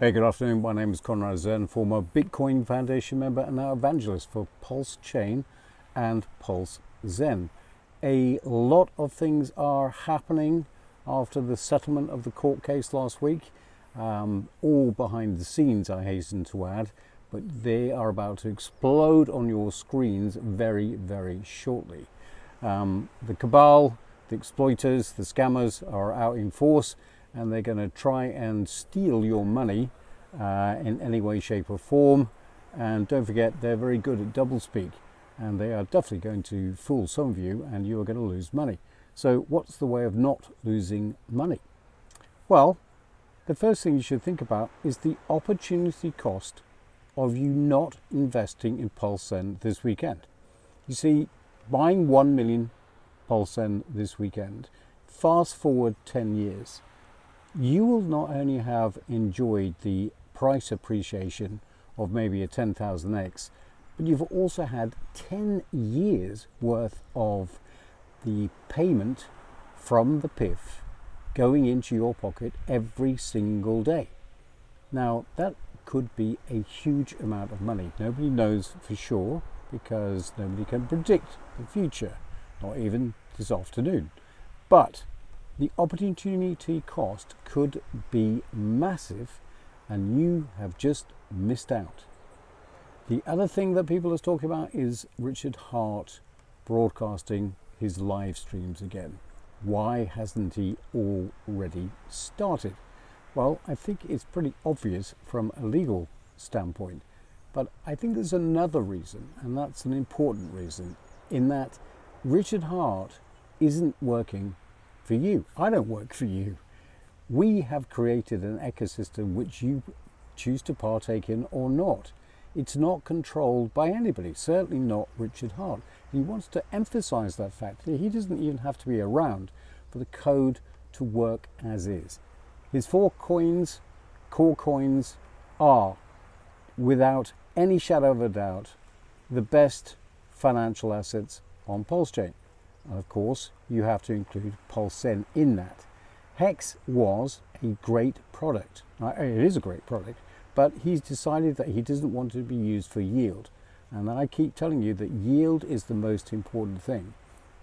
Hey, good afternoon. My name is PulseZen, former Bitcoin Foundation member and now evangelist for Pulse Chain and PulseZen. A lot of things are happening after the settlement of the court case last week, all behind the scenes, I hasten to add, but they are about to explode on your screens very, very shortly. The cabal, the exploiters, the scammers are out in force, and they're going to try and steal your money in any way, shape or form. And don't forget, they're very good at doublespeak, and they are definitely going to fool some of you, and you are going to lose money. So what's the way of not losing money? Well, the first thing you should think about is the opportunity cost of you not investing in PulseZen this weekend. You see, buying 1 million PulseZen this weekend, fast forward 10 years, you will not only have enjoyed the price appreciation of maybe a 10,000x, but you've also had 10 years worth of the payment from the PIF going into your pocket every single day. Now, that could be a huge amount of money. Nobody knows for sure because nobody can predict the future, not even this afternoon. But the opportunity cost could be massive, and you have just missed out. The other thing that people are talking about is Richard Hart broadcasting his live streams again. Why hasn't he already started? Well, I think it's pretty obvious from a legal standpoint, but I think there's another reason, and that's an important reason, in that Richard Hart isn't working for you. I don't work for you. We have created an ecosystem which you choose to partake in or not. It's not controlled by anybody, certainly not Richard Hart. He wants to emphasize that fact that he doesn't even have to be around for the code to work as is. His 4 coins, core coins, are, without any shadow of a doubt, the best financial assets on Pulse Chain. And of course, you have to include PulseZen in that. Hex was a great product. It is a great product, but he's decided that he doesn't want it to be used for yield. And I keep telling you that yield is the most important thing.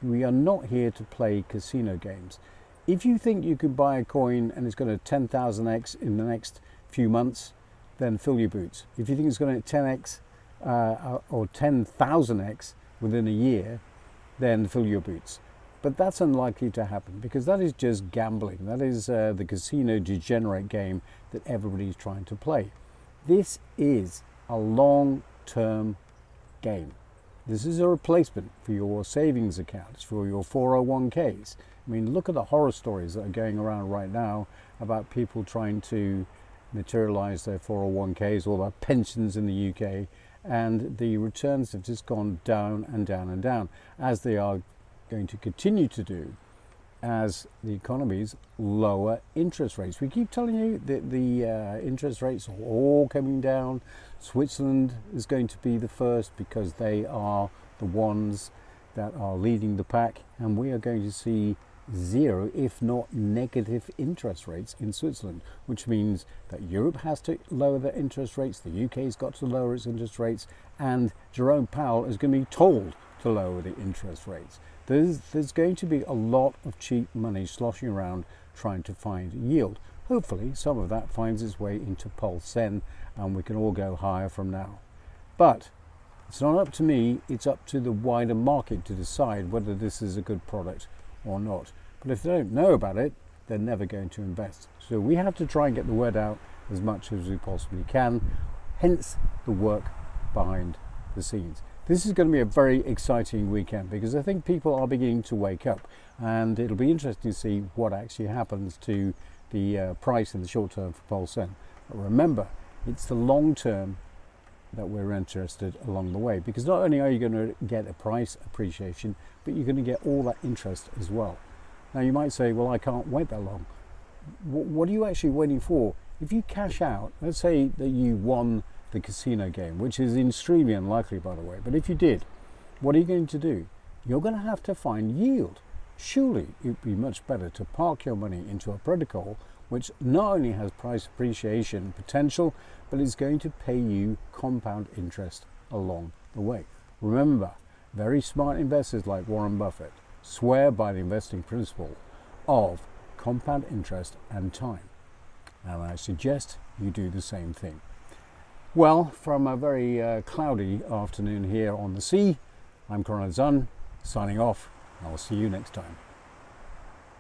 We are not here to play casino games. If you think you could buy a coin and it's going to 10,000x in the next few months, then fill your boots. If you think it's going to 10x or 10,000x within a year, then fill your boots. But that's unlikely to happen because that is just gambling. That is the casino degenerate game that everybody's trying to play. This is a long-term game. This is a replacement for your savings accounts, for your 401ks. I mean, look at the horror stories that are going around right now about people trying to materialize their 401ks or their pensions in the UK, and the returns have just gone down and down and down, as they are going to continue to do as the economies lower interest rates. We keep telling you that the interest rates are all coming down. Switzerland is going to be the first because they are the ones that are leading the pack, and we are going to see 0, if not negative interest rates in Switzerland, which means that Europe has to lower their interest rates, the UK's got to lower its interest rates, and Jerome Powell is going to be told to lower the interest rates. There's going to be a lot of cheap money sloshing around trying to find yield. Hopefully some of that finds its way into PulseZen and we can all go higher from now. But it's not up to me, it's up to the wider market to decide whether this is a good product or not. But if they don't know about it, they're never going to invest. So we have to try and get the word out as much as we possibly can, hence the work behind the scenes. This is going to be a very exciting weekend because I think people are beginning to wake up, and it'll be interesting to see what actually happens to the price in the short term for PulseZen. But remember, it's the long term that we're interested along the way, because not only are you going to get a price appreciation, but you're going to get all that interest as well. Now you might say, well, I can't wait that long. What are you actually waiting for? If you cash out, let's say that you won the casino game, which is extremely unlikely, by the way, but if you did, what are you going to do? You're going to have to find yield. Surely it would be much better to park your money into a protocol which not only has price appreciation potential, but is going to pay you compound interest along the way. Remember, very smart investors like Warren Buffett swear by the investing principle of compound interest and time. And I suggest you do the same thing. Well, from a very cloudy afternoon here on the sea, I'm Conrad Zun, signing off. I'll see you next time.